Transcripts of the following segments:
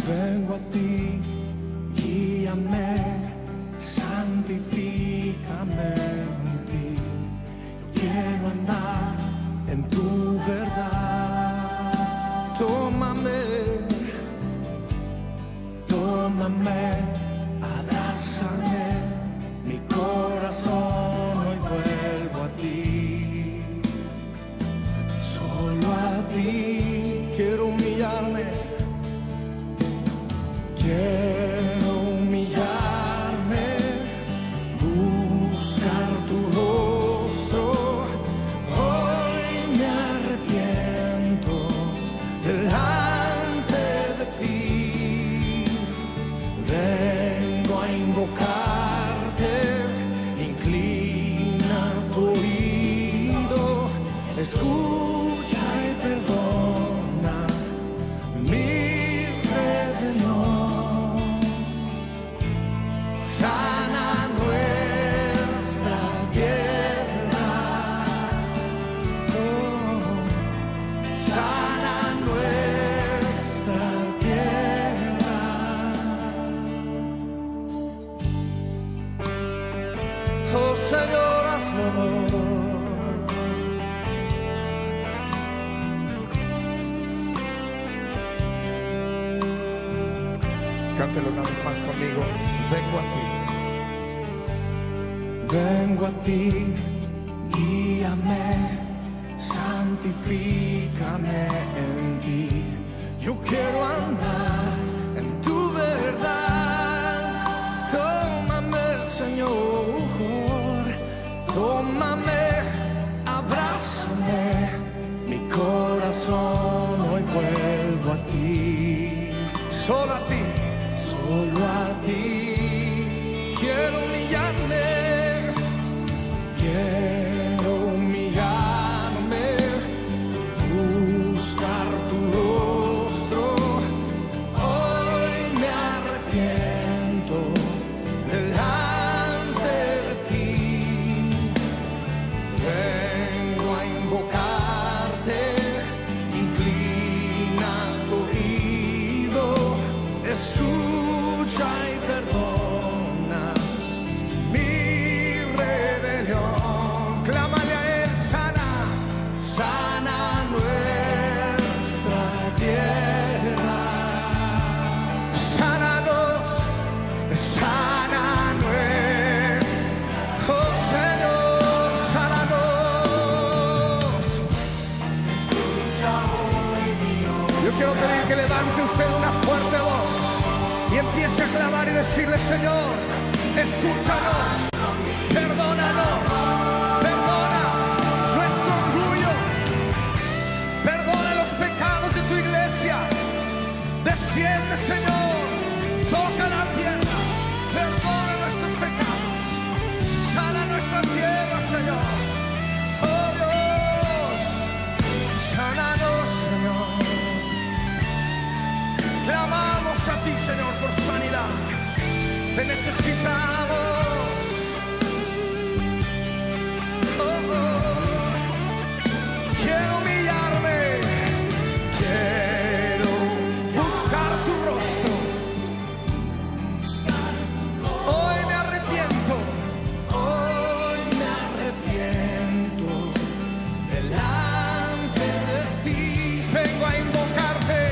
Vengo a ti, guíame, santifícame en ti. Quiero andar en tu verdad. Tómame, tómame, abrázame, mi corazón hoy vuelvo a ti. Solo a ti quiero humillarme. Quiero humillarme, buscar tu rostro. Hoy me arrepiento delante de ti. Vengo a invocarte, inclina tu oído, escucha y perdona mi rebelión. Sana nuestra tierra, oh, sana nuestra tierra. Oh Señor, hazlo. Cántelo una vez más conmigo. Vengo a ti. Vengo a ti, guíame, santifícame en ti. Yo quiero andar en tu verdad. Tómame, Señor, tómame, abrázame, mi corazón hoy vuelvo a ti. Solo a ti. Solo a ti quiero humillarme, quiero humillarme, buscar tu rostro. Hoy me arrepiento delante de ti. Vengo a invocarte, inclina tu oído, escucha y perdona mi rebelión. Clámale a Él, sana, sana nuestra tierra. Sánanos, sana nuestra, oh Señor, sánanos. Escucha hoy mi oración. Yo quiero pedir que levante usted una fuerte voz y empiece a clamar y decirle: Señor, escúchanos, perdónanos, perdona nuestro orgullo, perdona los pecados de tu iglesia. Desciende, Señor, toca la tierra, perdona nuestros pecados, sana nuestra tierra, Señor. Oh Dios, sánanos, Señor. Clamamos a ti, Señor, por sanidad. Te necesitamos. Oh, oh. Quiero humillarme, quiero buscar tu rostro. Hoy me arrepiento, hoy me arrepiento delante de ti. Vengo a invocarte.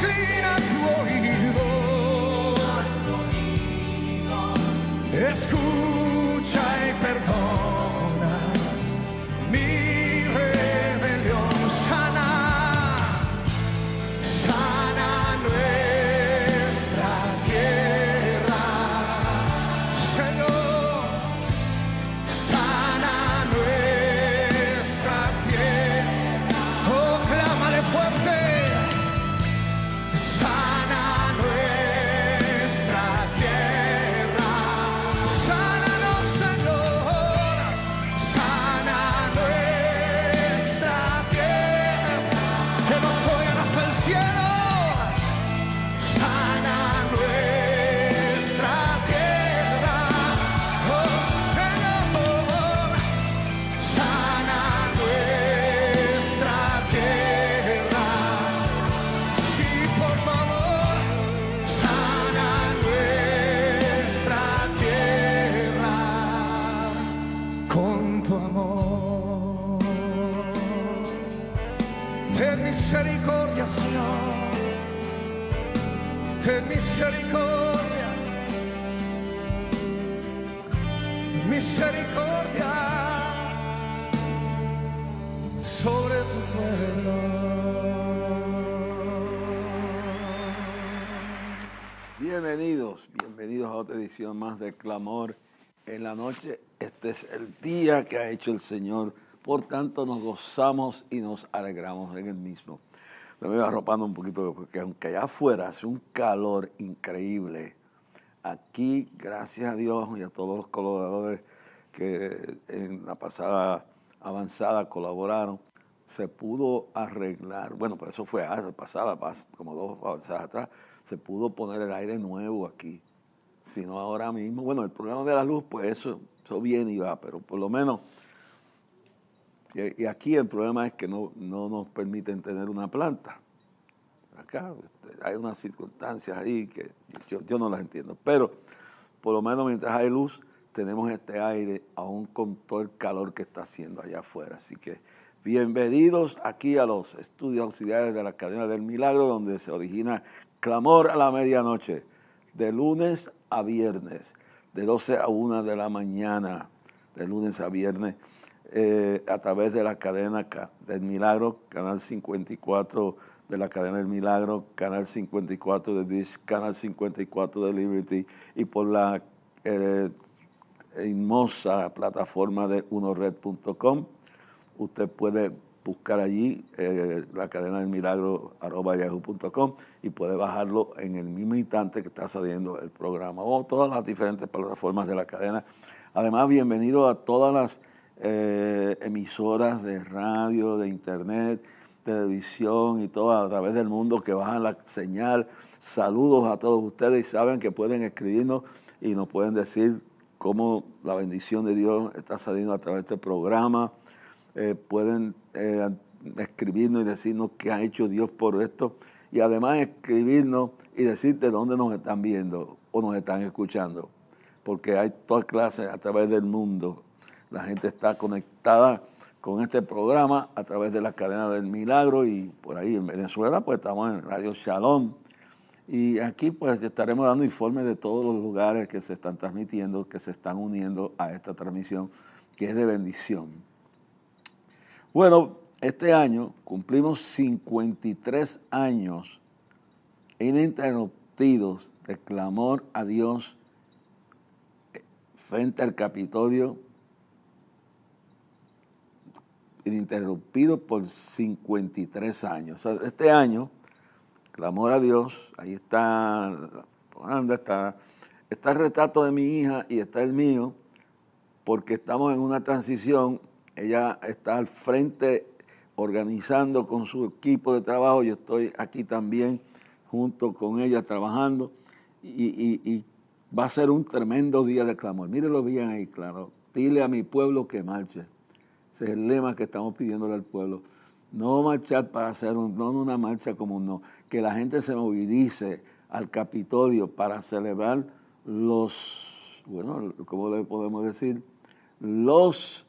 Inclina tu oído, misericordia, Señor. Ten misericordia. Misericordia sobre tu pueblo. Bienvenidos a otra edición más de Clamor en la Noche. Este es el día que ha hecho el Señor, por tanto nos gozamos y nos alegramos en el mismo. Me voy arropando un poquito porque aunque allá afuera hace un calor increíble, aquí, gracias a Dios y a todos los colaboradores que en la pasada avanzada colaboraron, se pudo arreglar, bueno, pues eso fue pasada, como 2 avanzadas atrás, se pudo poner el aire nuevo aquí. Si no ahora mismo, bueno, el problema de la luz, pues eso viene y va, pero por lo menos, y aquí el problema es que no nos permiten tener una planta. Acá hay unas circunstancias ahí que yo no las entiendo, pero por lo menos mientras hay luz, tenemos este aire, aún con todo el calor que está haciendo allá afuera. Así que bienvenidos aquí a los estudios auxiliares de la Cadena del Milagro, donde se origina Clamor a la Medianoche, de lunes a viernes, de 12 a 1 de la mañana, de lunes a viernes, a través de la Cadena del Milagro, Canal 54 de la Cadena del Milagro, Canal 54 de Dish, Canal 54 de Liberty, y por la hermosa plataforma de unored.com. Usted puede buscar allí la Cadena del Milagro @yahoo.com y puede bajarlo en el mismo instante que está saliendo el programa o todas las diferentes plataformas de la cadena. Además, bienvenido a todas las emisoras de radio, de internet, televisión y todo a través del mundo que bajan la señal. Saludos a todos ustedes y saben que pueden escribirnos y nos pueden decir cómo la bendición de Dios está saliendo a través de este programa. Pueden escribirnos y decirnos qué ha hecho Dios por esto y además escribirnos y decir de dónde nos están viendo o nos están escuchando, porque hay todas clases a través del mundo. La gente está conectada con este programa a través de la Cadena del Milagro y por ahí en Venezuela pues estamos en Radio Shalom y aquí pues estaremos dando informes de todos los lugares que se están transmitiendo, que se están uniendo a esta transmisión que es de bendición. Bueno, este año cumplimos 53 años ininterrumpidos de clamor a Dios frente al Capitolio, ininterrumpido por 53 años. O sea, este año, clamor a Dios, ahí está el retrato de mi hija y está el mío, porque estamos en una transición. Ella está al frente organizando con su equipo de trabajo. Yo estoy aquí también junto con ella trabajando y va a ser un tremendo día de clamor. Mírenlo bien ahí, claro. Dile a mi pueblo que marche. Ese es el lema que estamos pidiéndole al pueblo. No marchar para hacer no una marcha común, no. Que la gente se movilice al Capitolio para celebrar ¿cómo le podemos decir? Los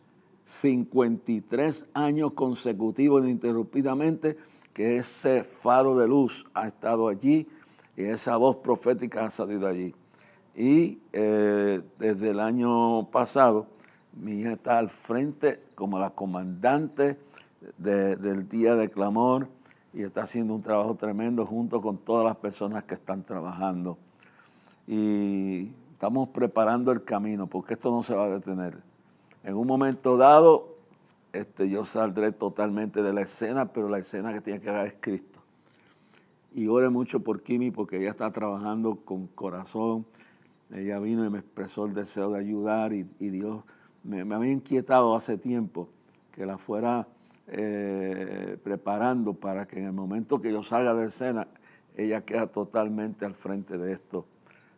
53 años consecutivos ininterrumpidamente que ese faro de luz ha estado allí y esa voz profética ha salido allí. Y desde el año pasado, mi hija está al frente como la comandante del Día de Clamor y está haciendo un trabajo tremendo junto con todas las personas que están trabajando. Y estamos preparando el camino porque esto no se va a detener. En un momento dado, yo saldré totalmente de la escena, pero la escena que tiene que dar es Cristo. Y ore mucho por Kimi porque ella está trabajando con corazón. Ella vino y me expresó el deseo de ayudar y Dios me había inquietado hace tiempo que la fuera preparando para que en el momento que yo salga de escena, ella quede totalmente al frente de esto.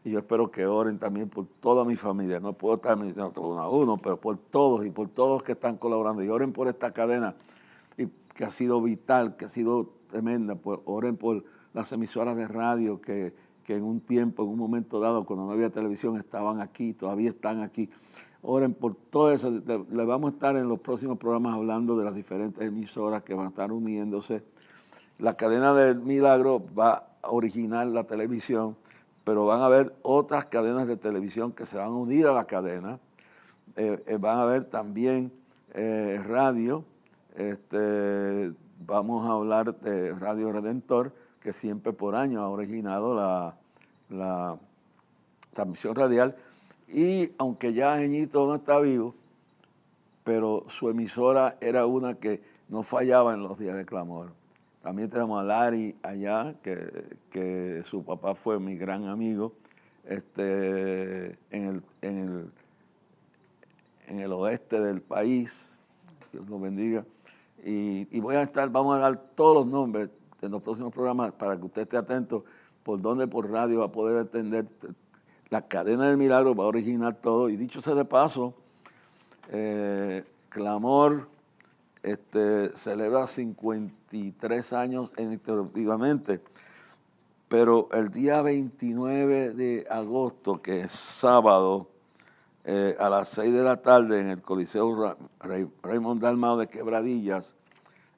Y yo espero que oren también por toda mi familia. No puedo estar mencionando uno a uno, pero por todos y por todos que están colaborando. Y oren por esta cadena y que ha sido vital, que ha sido tremenda. Oren por las emisoras de radio que en un tiempo, en un momento dado, cuando no había televisión, estaban aquí, todavía están aquí. Oren por todo eso. Le vamos a estar en los próximos programas hablando de las diferentes emisoras que van a estar uniéndose. la cadena del Milagro va a originar la televisión, pero van a haber otras cadenas de televisión que se van a unir a la cadena. Van a haber también radio. Vamos a hablar de Radio Redentor, que siempre por año ha originado la transmisión radial. Y aunque ya Jeñito no está vivo, pero su emisora era una que no fallaba en los días de clamor. También tenemos a Larry allá, que su papá fue mi gran amigo en el oeste del país. Dios lo bendiga. Y vamos a dar todos los nombres en los próximos programas para que usted esté atento por dónde por radio va a poder entender. La cadena del Milagro va a originar todo. Y dicho sea de paso, Clamor celebra 53 años ininterrumpidamente, pero el día 29 de agosto, que es sábado, a las 6 de la tarde en el Coliseo Raymond Dalmau de Quebradillas,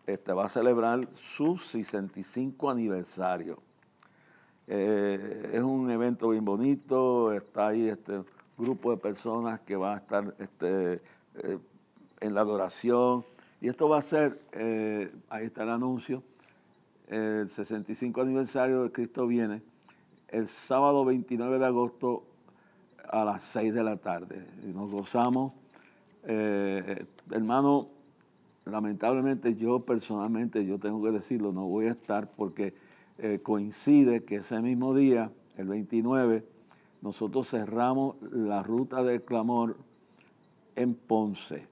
va a celebrar su 65 aniversario. Es un evento bien bonito, está ahí grupo de personas que va a estar en la adoración, y esto va a ser, ahí está el anuncio, el 65 aniversario de Cristo Viene, el sábado 29 de agosto a las 6 de la tarde. Y nos gozamos. Hermano, lamentablemente yo personalmente, yo tengo que decirlo, no voy a estar porque coincide que ese mismo día, el 29, nosotros cerramos la ruta del clamor en Ponce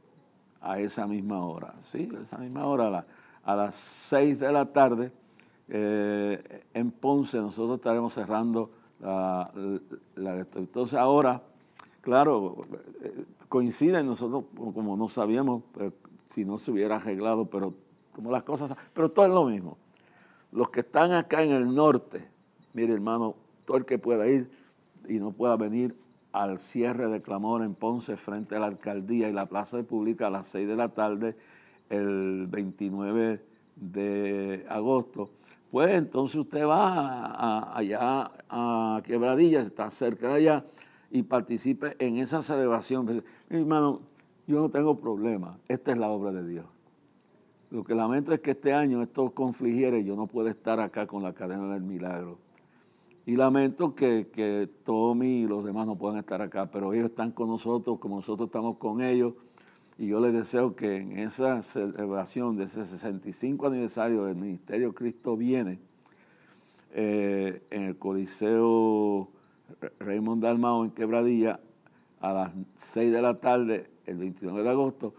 a esa misma hora, ¿sí? A esa misma hora, a las 6 de la tarde, en Ponce nosotros estaremos cerrando entonces ahora, claro, coinciden nosotros, como no sabíamos si no se hubiera arreglado, pero como las cosas, pero todo es lo mismo. Los que están acá en el norte, mire hermano, todo el que pueda ir y no pueda venir al cierre de clamor en Ponce frente a la alcaldía y la plaza de Pública a las 6 de la tarde, el 29 de agosto, pues entonces usted va allá a Quebradillas, está cerca de allá, y participe en esa celebración. Hermano, yo no tengo problema, esta es la obra de Dios. Lo que lamento es que este año esto confligiera y yo no puedo estar acá con la cadena del Milagro. Y lamento que Tommy y los demás no puedan estar acá, pero ellos están con nosotros, como nosotros estamos con ellos. Y yo les deseo que en esa celebración de ese 65 aniversario del Ministerio Cristo Viene, en el Coliseo Raymond Dalmau en Quebradilla, a las 6 de la tarde, el 29 de agosto,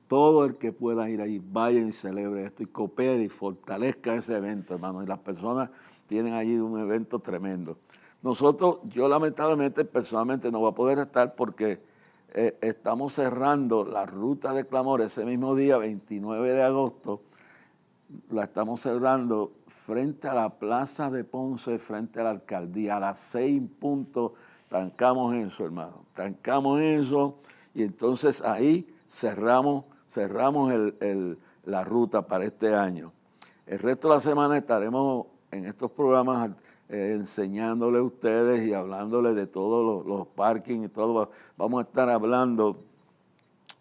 todo el que pueda ir allí, vaya y celebre esto y coopere y fortalezca ese evento, hermano. Y las personas tienen allí un evento tremendo. Nosotros, yo lamentablemente, personalmente no voy a poder estar porque estamos cerrando la ruta de clamor ese mismo día, 29 de agosto. La estamos cerrando frente a la plaza de Ponce, frente a la alcaldía. A las 6 puntos trancamos eso, hermano. Trancamos eso y entonces ahí cerramos la ruta para este año. El resto de la semana estaremos en estos programas enseñándole a ustedes y hablándole de todos los parkings y todo. Vamos a estar hablando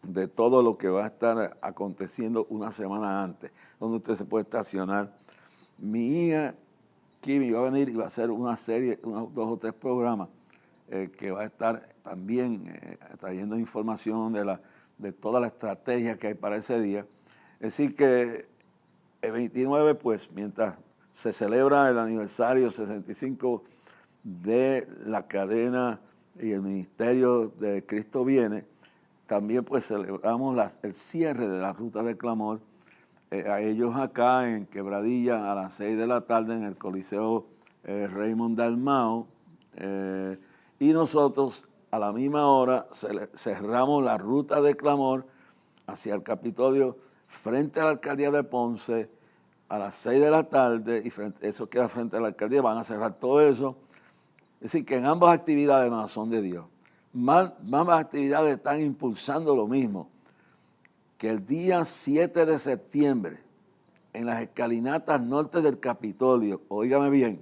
de todo lo que va a estar aconteciendo una semana antes, donde usted se puede estacionar. Mi hija Kimi va a venir y va a hacer una serie, 2 o 3 programas que va a estar también trayendo información de toda la estrategia que hay para ese día. Es decir que el 29, pues, mientras se celebra el aniversario 65 de la cadena y el Ministerio de Cristo Viene, también pues celebramos el cierre de la ruta de clamor a ellos acá en Quebradilla a las 6 de la tarde en el Coliseo Raymond Dalmau, y nosotros a la misma hora cerramos la ruta de clamor hacia el Capitolio frente a la alcaldía de Ponce a las 6 de la tarde, y eso queda frente a la alcaldía, van a cerrar todo eso. Es decir, que en ambas actividades, hermanos, son de Dios. Ambas actividades están impulsando lo mismo, que el día 7 de septiembre, en las escalinatas norte del Capitolio, óigame bien,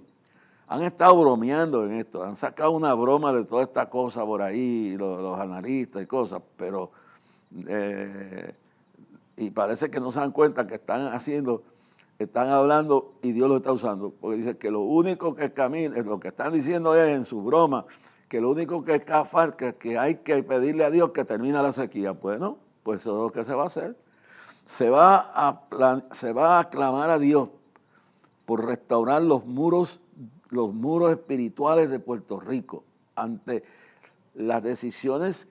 han estado bromeando en esto, han sacado una broma de toda esta cosa por ahí, los analistas y cosas, pero y parece que no se dan cuenta que están hablando y Dios lo está usando, porque dice que lo único que camina, lo que están diciendo es en su broma, que lo único que que hay que pedirle a Dios que termine la sequía. Bueno, pues eso es lo que se va a hacer. Se va a clamar a Dios por restaurar los muros espirituales de Puerto Rico ante las decisiones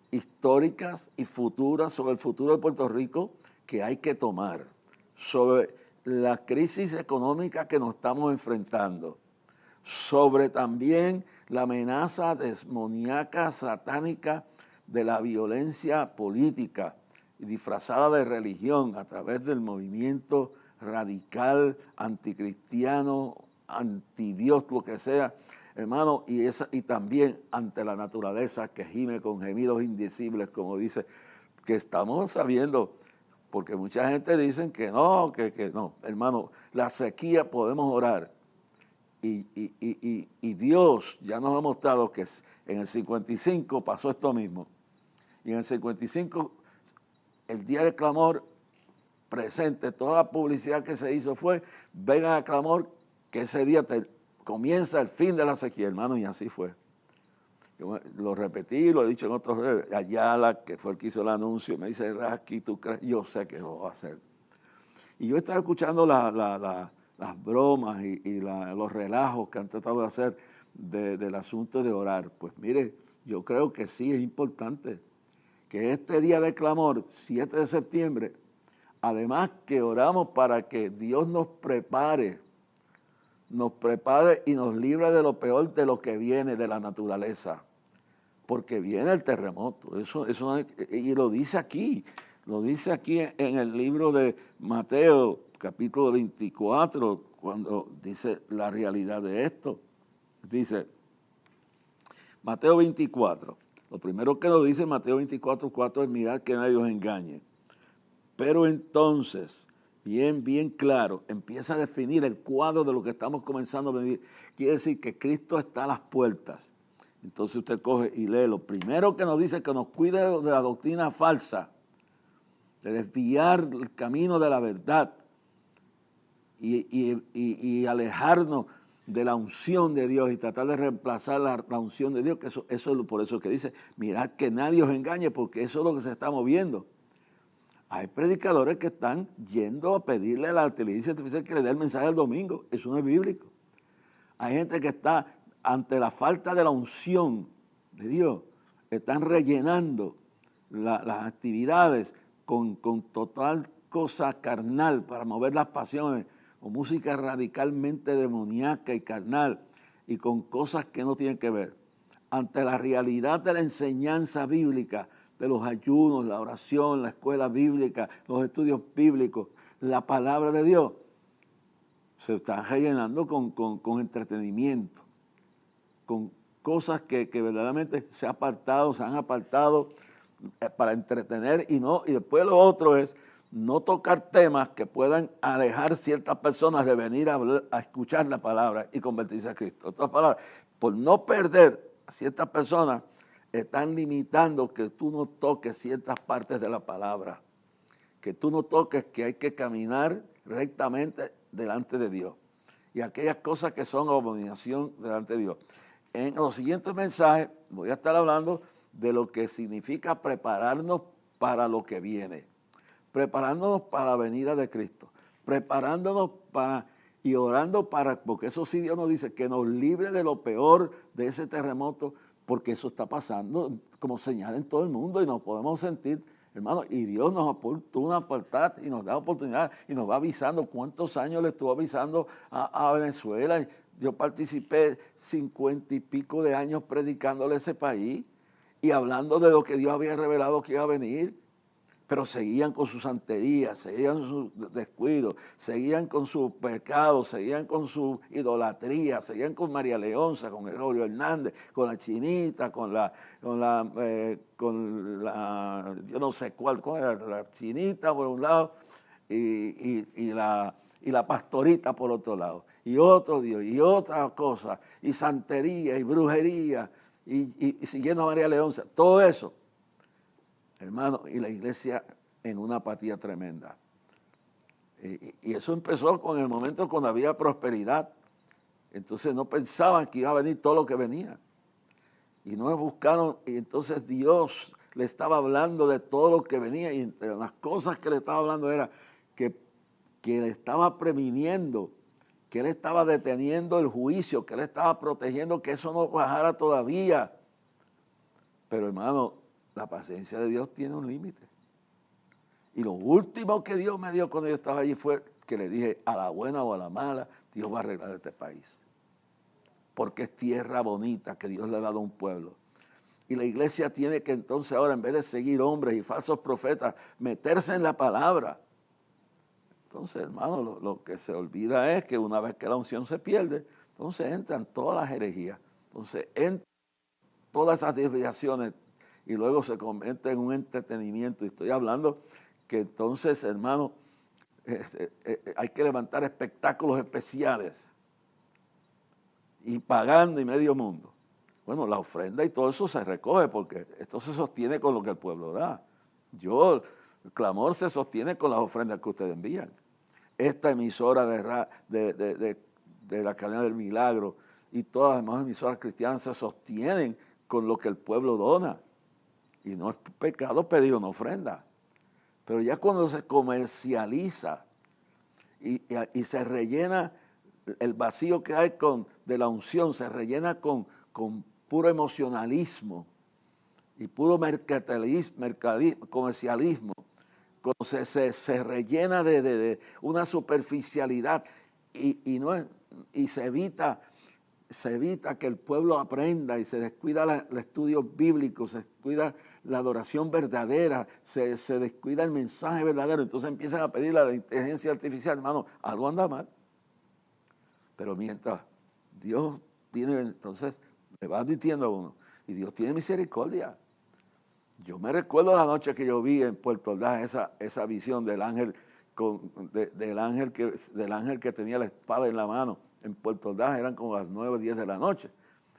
históricas y futuras sobre el futuro de Puerto Rico que hay que tomar, sobre la crisis económica que nos estamos enfrentando, sobre también la amenaza demoníaca, satánica de la violencia política disfrazada de religión a través del movimiento radical, anticristiano, antidios, lo que sea, hermano, y también ante la naturaleza que gime con gemidos indecibles, como dice, que estamos sabiendo, porque mucha gente dice que no, hermano, la sequía podemos orar. Y Dios ya nos ha mostrado que en el 55 pasó esto mismo. Y en el 55, el día de clamor presente, toda la publicidad que se hizo fue, vengan a clamor, que ese día comienza el fin de la sequía, hermano, y así fue. Yo lo repetí, lo he dicho en otros redes. Ayala, que fue el que hizo el anuncio, me dice, Rasky, ¿tú crees? Yo sé que lo va a hacer. Y yo estaba escuchando las bromas y los relajos que han tratado de hacer del asunto de orar. Pues mire, yo creo que sí es importante que este día de clamor, 7 de septiembre, además que oramos para que Dios nos prepare y nos libre de lo peor de lo que viene de la naturaleza. Porque viene el terremoto, y lo dice aquí en el libro de Mateo, capítulo 24, cuando dice la realidad de esto. Dice, Mateo 24, lo primero que nos dice Mateo 24, 4 es mirad que nadie os engañe. Pero entonces, bien claro, empieza a definir el cuadro de lo que estamos comenzando a vivir. Quiere decir que Cristo está a las puertas. Entonces usted coge y lee lo primero que nos dice, que nos cuide de la doctrina falsa, de desviar el camino de la verdad y alejarnos de la unción de Dios y tratar de reemplazar la unción de Dios, que eso es por eso que dice, mirad que nadie os engañe, porque eso es lo que se está moviendo. Hay predicadores que están yendo a pedirle a la inteligencia artificial que le dé el mensaje el domingo. Eso no es bíblico. Hay gente que está ante la falta de la unción de Dios, están rellenando las actividades con total cosa carnal para mover las pasiones, o música radicalmente demoníaca y carnal, y con cosas que no tienen que ver. Ante la realidad de la enseñanza bíblica, de los ayunos, la oración, la escuela bíblica, los estudios bíblicos, la palabra de Dios, se están rellenando con entretenimiento, con cosas que verdaderamente se han apartado para entretener y después lo otro es no tocar temas que puedan alejar ciertas personas de venir a escuchar la palabra y convertirse a Cristo. Otras palabras, por no perder a ciertas personas, están limitando que tú no toques ciertas partes de la palabra, que tú no toques que hay que caminar rectamente delante de Dios y aquellas cosas que son abominación delante de Dios. En los siguientes mensajes voy a estar hablando de lo que significa prepararnos para lo que viene, preparándonos para la venida de Cristo, preparándonos y orando porque eso sí Dios nos dice, que nos libre de lo peor de ese terremoto, porque eso está pasando como señal en todo el mundo y nos podemos sentir, hermano, y Dios nos aportó una oportunidad y nos da oportunidad y nos va avisando. ¿Cuántos años le estuvo avisando a Venezuela? Yo participé 50 y pico de años predicándole a ese país y hablando de lo que Dios había revelado que iba a venir, pero seguían con su santería, seguían con su descuido, seguían con su pecado, seguían con su idolatría, seguían con María Leonza, con Gregorio Hernández, con la chinita, con la yo no sé cuál era la chinita por un lado, y la pastorita por otro lado, y otro Dios, y otra cosa, y santería, y brujería, y siguiendo a María León, todo eso, hermano, y la iglesia en una apatía tremenda. Y eso empezó con el momento cuando había prosperidad. Entonces no pensaban que iba a venir todo lo que venía. Y no buscaron, y entonces Dios le estaba hablando de todo lo que venía, y entre las cosas que le estaba hablando era que le estaba previniendo, que él estaba deteniendo el juicio, que él estaba protegiendo que eso no bajara todavía. Pero hermano, la paciencia de Dios tiene un límite. Y lo último que Dios me dio cuando yo estaba allí fue que le dije, a la buena o a la mala, Dios va a arreglar este país. Porque es tierra bonita que Dios le ha dado a un pueblo. Y la iglesia tiene que entonces ahora, en vez de seguir hombres y falsos profetas, meterse en la palabra. Entonces, hermano, lo que se olvida es que una vez que la unción se pierde, entonces entran todas las herejías. Entonces entran todas esas desviaciones y luego se convierte en un entretenimiento. Y estoy hablando que entonces, hermano, hay que levantar espectáculos especiales y pagando y medio mundo. Bueno, la ofrenda y todo eso se recoge porque esto se sostiene con lo que el pueblo da. El clamor se sostiene con las ofrendas que ustedes envían. Esta emisora de la cadena del milagro y todas las demás emisoras cristianas se sostienen con lo que el pueblo dona. Y no es pecado pedir una ofrenda. Pero ya cuando se comercializa y se rellena el vacío que hay de la unción, se rellena con puro emocionalismo y puro comercialismo, cuando se rellena de una superficialidad y se evita que el pueblo aprenda y se descuida el estudio bíblico, se descuida la adoración verdadera, se descuida el mensaje verdadero, entonces empiezan a pedir a la inteligencia artificial, hermano, algo anda mal. Pero mientras Dios tiene, entonces le va advirtiendo a uno, y Dios tiene misericordia. Yo me recuerdo la noche que yo vi en Puerto Ordaz esa visión del ángel, del ángel que tenía la espada en la mano. En Puerto Ordaz eran como las 9 o 10 de la noche.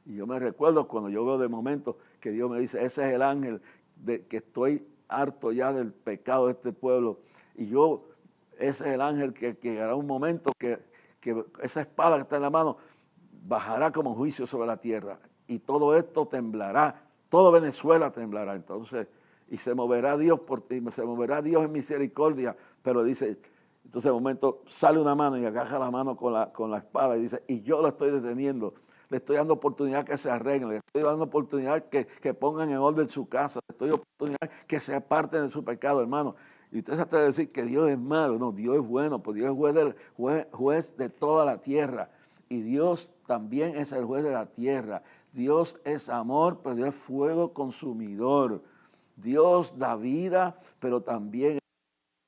Y yo me recuerdo cuando yo veo de momento que Dios me dice, ese es el ángel que estoy harto ya del pecado de este pueblo. Y ese es el ángel que llegará un momento que esa espada que está en la mano bajará como juicio sobre la tierra. Y todo esto temblará, todo Venezuela temblará. Entonces, y se moverá Dios en misericordia. Pero dice, entonces de momento sale una mano y agarra la mano con la espada y dice, y yo lo estoy deteniendo. Le estoy dando oportunidad que se arregle, le estoy dando oportunidad que pongan en orden su casa, le estoy dando oportunidad que se aparten de su pecado, hermano. Y usted se atreve a decir que Dios es malo. No, Dios es bueno, pues Dios es juez de toda la tierra. Y Dios también es el juez de la tierra. Dios es amor, pero Dios es fuego consumidor. Dios da vida, pero también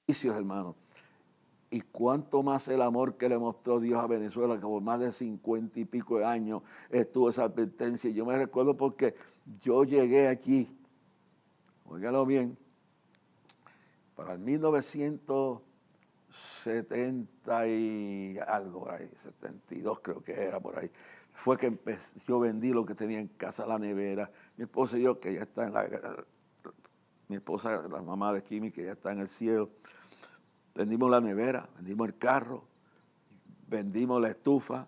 juicios, hermano. Y cuánto más el amor que le mostró Dios a Venezuela, que por más de 50 y pico de años estuvo esa advertencia. Yo me recuerdo porque yo llegué aquí, óigalo bien, para el 1970 y algo por ahí, 72 creo que era por ahí, fue que yo vendí lo que tenía en casa, la nevera. Mi esposa y yo, que ya está mi esposa, la mamá de Kimi, que ya está en el cielo, vendimos la nevera, vendimos el carro, vendimos la estufa,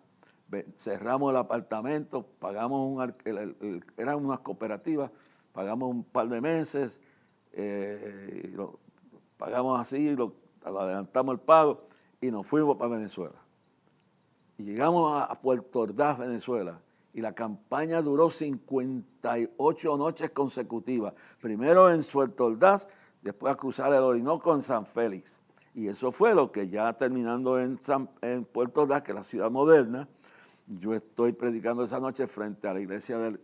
cerramos el apartamento, pagamos eran unas cooperativas, pagamos un par de meses, pagamos así, adelantamos el pago y nos fuimos para Venezuela. Y llegamos a Puerto Ordaz, Venezuela, y la campaña duró 58 noches consecutivas. Primero en Puerto Ordaz, después a cruzar el Orinoco en San Félix. Y eso fue lo que ya terminando en Puerto Ordaz, que es la ciudad moderna, yo estoy predicando esa noche frente a la iglesia de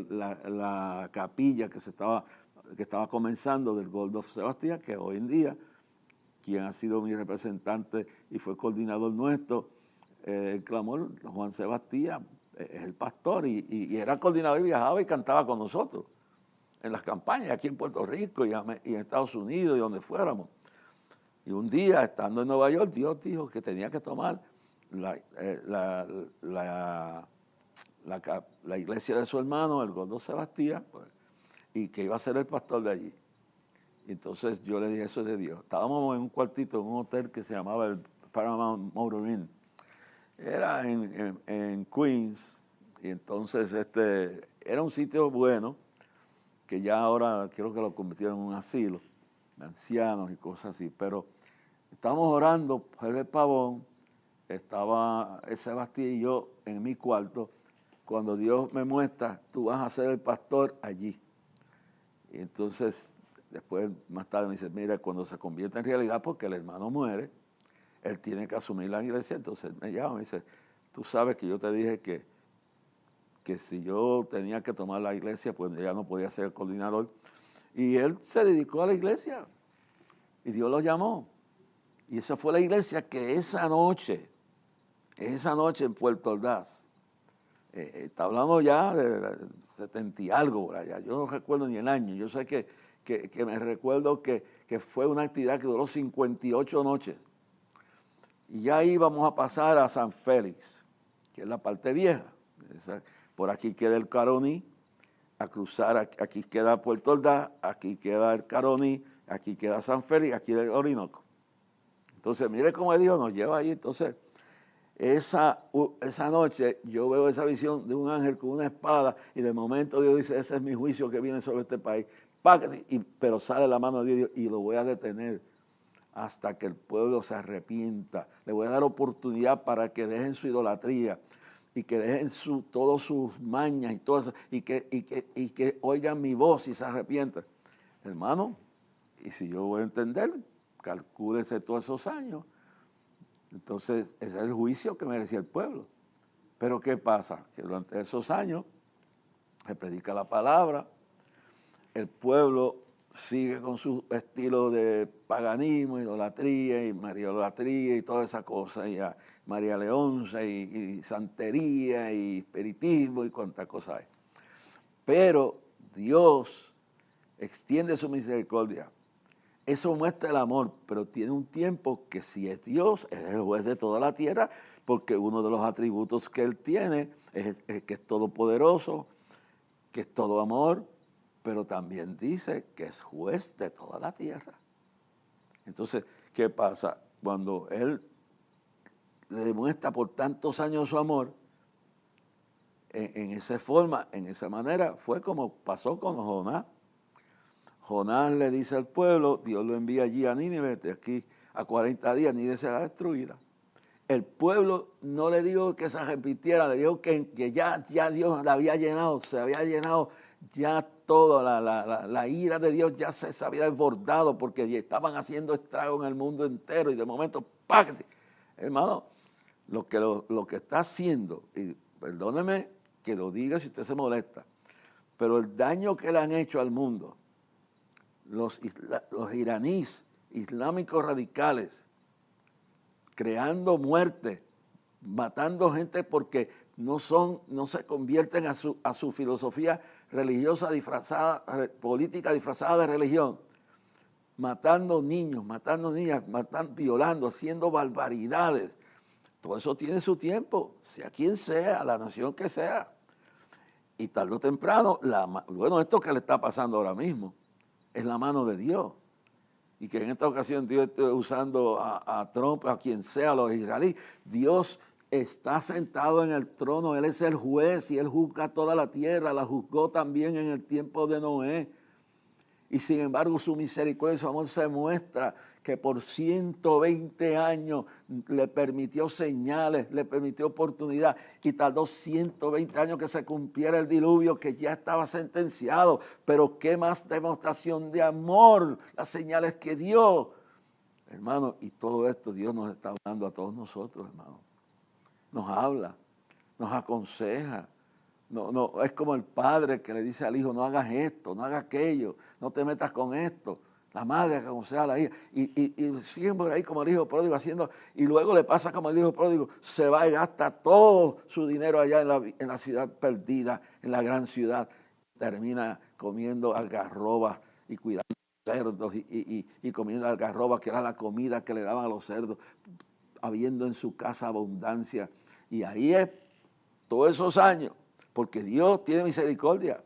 la capilla que estaba comenzando del Gold of Sebastián, que hoy en día, quien ha sido mi representante y fue coordinador nuestro, el clamor, Juan Sebastián, es el pastor y era coordinador y viajaba y cantaba con nosotros en las campañas aquí en Puerto Rico y en Estados Unidos y donde fuéramos. Y un día, estando en Nueva York, Dios dijo que tenía que tomar la iglesia de su hermano, el Gordo Sebastián, pues, y que iba a ser el pastor de allí. Y entonces yo le dije, eso es de Dios. Estábamos en un cuartito, en un hotel que se llamaba el Paramount Motor Inn. Era en Queens, y entonces era un sitio bueno, que ya ahora creo que lo convirtieron en un asilo de ancianos y cosas así, pero estábamos orando, Herbert Pavón, estaba Sebastián y yo en mi cuarto, cuando Dios me muestra, tú vas a ser el pastor allí. Y entonces, después, más tarde me dice, mira, cuando se convierte en realidad, porque el hermano muere, él tiene que asumir la iglesia. Entonces me llama y me dice, tú sabes que yo te dije que si yo tenía que tomar la iglesia, pues ya no podía ser el coordinador. Y él se dedicó a la iglesia y Dios lo llamó. Y esa fue la iglesia que esa noche en Puerto Ordaz, está hablando ya de 70 y algo por allá, yo no recuerdo ni el año, yo sé que me recuerdo que fue una actividad que duró 58 noches. Y ya íbamos a pasar a San Félix, que es la parte vieja. Por aquí queda el Caroní, a cruzar, aquí queda Puerto Ordaz, aquí queda el Caroní, aquí queda San Félix, aquí el Orinoco. Entonces, mire cómo Dios nos lleva ahí. Entonces, esa noche yo veo esa visión de un ángel con una espada y de momento Dios dice, ese es mi juicio que viene sobre este país. Pero sale la mano de Dios y lo voy a detener hasta que el pueblo se arrepienta. Le voy a dar oportunidad para que dejen su idolatría y que dejen todas sus mañas y todo eso, y que oigan mi voz y se arrepientan. Hermano, y si yo voy a entender, calcúlese todos esos años. Entonces, ese es el juicio que merecía el pueblo. Pero ¿qué pasa? Que durante esos años se predica la palabra, el pueblo sigue con su estilo de paganismo, idolatría y mariolatría y toda esa cosa, y a María Leonza y santería y espiritismo y cuánta cosa hay. Pero Dios extiende su misericordia. Eso muestra el amor, pero tiene un tiempo que si es Dios, es el juez de toda la tierra, porque uno de los atributos que Él tiene es que es todopoderoso, que es todo amor, pero también dice que es juez de toda la tierra. Entonces, ¿qué pasa? Cuando Él le demuestra por tantos años su amor, en esa forma, en esa manera, fue como pasó con Jonás. Jonás le dice al pueblo, Dios lo envía allí a Nínive, de aquí a 40 días, Nínive será destruida. El pueblo no le dijo que se arrepintiera, le dijo que ya Dios la había llenado, se había llenado ya toda la ira de Dios ya se había desbordado porque ya estaban haciendo estrago en el mundo entero y de momento, ¡pac! Hermano, lo que está haciendo, y perdóneme que lo diga si usted se molesta, pero el daño que le han hecho al mundo, los iraníes, islámicos radicales, creando muerte, matando gente porque no se convierten a su filosofía religiosa disfrazada, política disfrazada de religión, matando niños, matando niñas, violando, haciendo barbaridades. Todo eso tiene su tiempo, sea quien sea, la nación que sea. Y tarde o temprano, esto que le está pasando ahora mismo es la mano de Dios. Y que en esta ocasión Dios esté usando a Trump, a quien sea, a los israelíes. Dios está sentado en el trono, Él es el juez y Él juzga toda la tierra, la juzgó también en el tiempo de Noé. Y sin embargo su misericordia y su amor se muestra que por 120 años le permitió señales, le permitió oportunidad y tardó 120 años que se cumpliera el diluvio que ya estaba sentenciado. Pero qué más demostración de amor, las señales que dio. Hermano, y todo esto Dios nos está hablando a todos nosotros, hermano. Nos habla, nos aconseja. No, es como el padre que le dice al hijo, no hagas esto, no hagas aquello, no te metas con esto. La madre aconsejaba a la hija. Y siguen por ahí como el hijo pródigo haciendo, y luego le pasa como el hijo pródigo, se va y gasta todo su dinero allá en la ciudad perdida, en la gran ciudad. Termina comiendo algarrobas y cuidando cerdos y comiendo algarroba, que era la comida que le daban a los cerdos, habiendo en su casa abundancia. Y ahí es todos esos años, porque Dios tiene misericordia.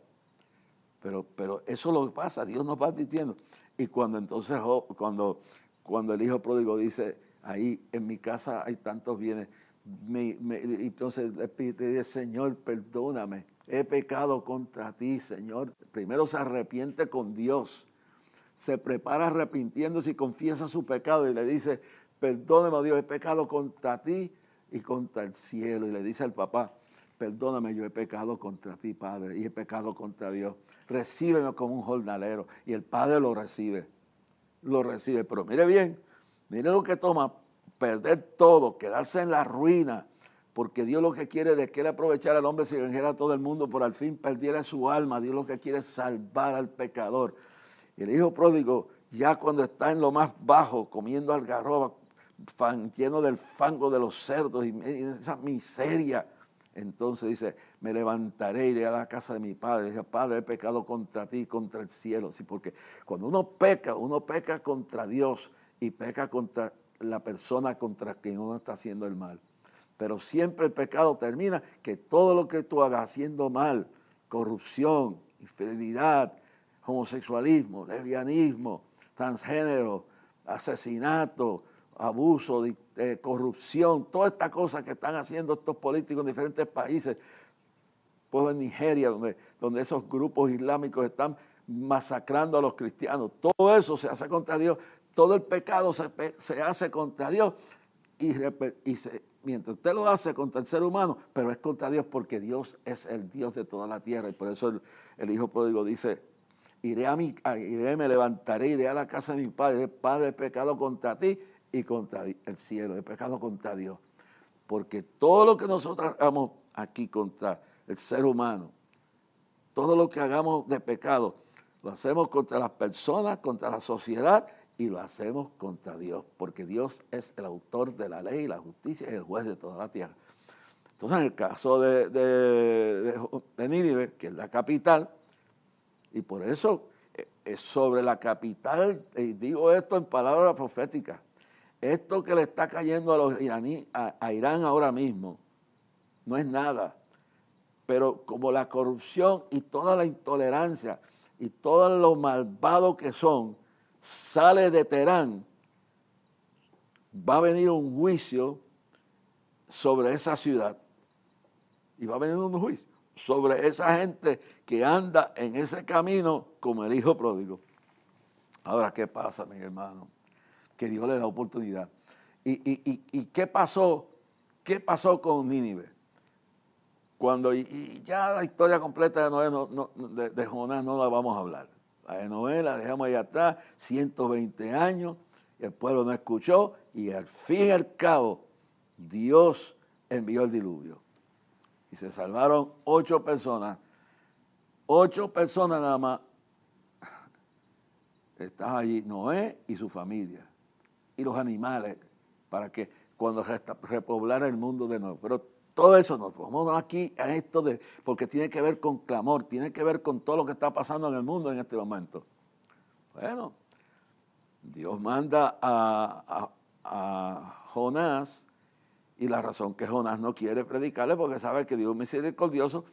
Pero eso es lo que pasa, Dios nos va advirtiendo. Y cuando entonces, cuando el hijo pródigo dice, ahí en mi casa hay tantos bienes, entonces le pide, Señor, perdóname, he pecado contra ti, Señor. Primero se arrepiente con Dios, se prepara arrepintiéndose y confiesa su pecado y le dice, perdóname, Dios, he pecado contra ti y contra el cielo. Y le dice al papá, perdóname, yo he pecado contra ti, Padre, y he pecado contra Dios. Recíbeme como un jornalero. Y el Padre lo recibe. Pero mire bien, mire lo que toma perder todo, quedarse en la ruina, porque Dios lo que quiere es que él aprovechara al hombre si vendiera a todo el mundo, por al fin perdiera su alma. Dios lo que quiere es salvar al pecador. Y el hijo pródigo, ya cuando está en lo más bajo, comiendo algarroba, lleno del fango de los cerdos y esa miseria, entonces dice, me levantaré y iré a la casa de mi padre. Dice, Padre, he pecado contra ti y contra el cielo. Sí, porque cuando uno peca contra Dios y peca contra la persona contra quien uno está haciendo el mal. Pero siempre el pecado termina que todo lo que tú hagas haciendo mal, corrupción, infidelidad, homosexualismo, lesbianismo, transgénero, asesinato, abuso, corrupción, todas estas cosas que están haciendo estos políticos en diferentes países, pues en Nigeria, donde esos grupos islámicos están masacrando a los cristianos, todo eso se hace contra Dios, todo el pecado se hace contra Dios mientras usted lo hace contra el ser humano, pero es contra Dios porque Dios es el Dios de toda la tierra. Y por eso el hijo pródigo dice, me levantaré, iré a la casa de mi padre. Padre, he pecado contra ti y contra el cielo, he pecado contra Dios. Porque todo lo que nosotros hagamos aquí contra el ser humano, todo lo que hagamos de pecado, lo hacemos contra las personas, contra la sociedad y lo hacemos contra Dios, porque Dios es el autor de la ley y la justicia y el juez de toda la tierra. Entonces, en el caso de Nínive, que es la capital, y por eso es sobre la capital, y digo esto en palabras proféticas, esto que le está cayendo a los iraníes, a Irán ahora mismo, no es nada. Pero como la corrupción y toda la intolerancia y todo lo malvado que son, sale de Teherán, va a venir un juicio sobre esa ciudad. Y va a venir un juicio sobre esa gente que anda en ese camino como el hijo pródigo. Ahora, ¿qué pasa, mi hermano? Que Dios le da oportunidad. ¿Y qué pasó? ¿Qué pasó con Nínive? Cuando ya la historia completa de Noé, de Jonás no la vamos a hablar. La de Noé la dejamos ahí atrás, 120 años, el pueblo no escuchó y al fin y al cabo Dios envió el diluvio. Y se salvaron 8 personas. 8 personas nada más. Estaban allí Noé y su familia. Y los animales, para que cuando repoblara el mundo de nuevo. Pero todo eso nos vamos aquí a esto porque tiene que ver con clamor, tiene que ver con todo lo que está pasando en el mundo en este momento. Bueno, Dios manda a Jonás, y la razón que Jonás no quiere predicarle porque sabe que Dios es misericordioso,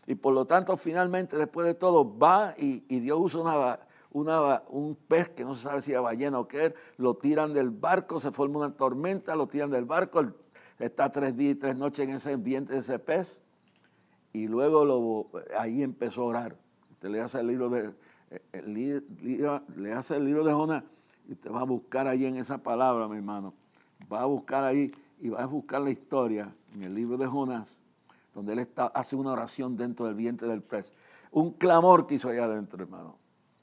y por lo tanto finalmente después de todo va y Dios usa un pez que no se sabe si es ballena o qué, lo tiran del barco, se forma una tormenta, lo tiran del barco, está 3 días y 3 noches en ese vientre de ese pez, y luego ahí empezó a orar. Usted le hace el libro de Jonás, y usted va a buscar ahí en esa palabra, mi hermano, va a buscar ahí y va a buscar la historia en el libro de Jonás, donde él hace una oración dentro del vientre del pez, un clamor que hizo allá adentro, hermano.